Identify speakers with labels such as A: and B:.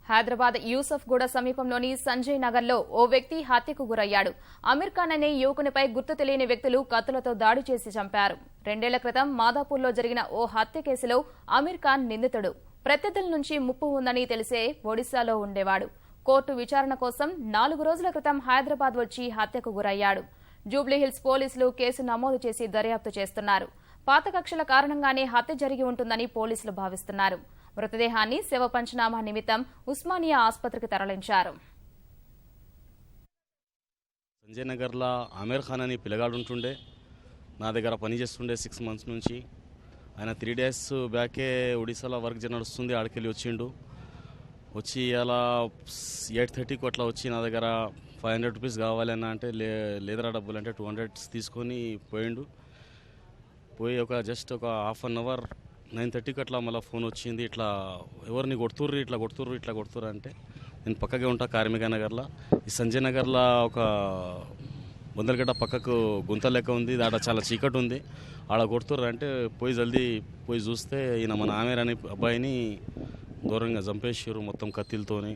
A: హైదరాబాద్ యూసఫ్గూడ సమీపంలోని సంజయ్ నగర్లో ఓ వ్యక్తి హత్యకు గురయ్యాడు. అమీర్ ఖాన్ అనే యువకునిపై గుర్తు తెలియని వ్యక్తులు కత్తులతో దాడి చేసి చంపారు. 2 ఏళ్ల క్రితం మాదాపూర్లో జరిగిన ఓ హత్య కేసులో అమీర్ ఖాన్ నిందితుడు. ప్రత్యర్థుల నుంచి ముప్పు ఉందని తెలిసే ఒడిశాలో ఉండేవాడు. కోర్టు విచారణ కోసం 4 రోజుల క్రితం హైదరాబాద్ వచ్చి హత్యకు గురయ్యాడు. జూబ్లీహిల్స్ పోలీసులు కేసు నమోదు చేసి దర్యాప్తు చేస్తున్నారు. పాత కక్షల కారణంగానే హత్య జరిగి ఉంటుందని పోలీసులు భావిస్తున్నారు. మృతదేహాన్ని శవ పంచనామా నిమిత్తం ఉస్మానియా ఆసుపత్రికి తరలించారు.
B: సంజయ్ నగర్లో ఆమీర్ ఖాన్ అని పిల్లగాడు ఉంటుండే, నా దగ్గర పనిచేస్తుండే 6 months నుంచి. ఆయన 3 days బ్యాకే ఒడిశాలో వర్క్ నడుస్తుంది, ఆడికెళ్ళి వచ్చిండు. వచ్చి అలా 8:30కు అట్లా వచ్చి నా దగ్గర 500 rupees కావాలన్నా అంటే లేదరా డబ్బులు అంటే 200 తీసుకొని పోయిండు. పోయి జస్ట్ ఒక హాఫ్ అన్ అవర్ 9:30కి అట్లా మళ్ళీ ఫోన్ వచ్చింది, ఇట్లా ఎవరిని ఇట్లా కొడుతుర్రు అంటే నేను పక్కకే ఉంటా కార్మిక నగర్లో. ఈ సంజయ్ నగర్లో ఒక బొందలగడ్డ పక్కకు గుంత లెక్క ఉంది, ఆడ చాలా చీకటి ఉంది, ఆడ కొడుతుర్రు అంటే జల్దీ పోయి చూస్తే ఈయన మన ఆమీర్ అనే అబ్బాయిని దూరంగా చంపేసారు మొత్తం కత్తిలతోని.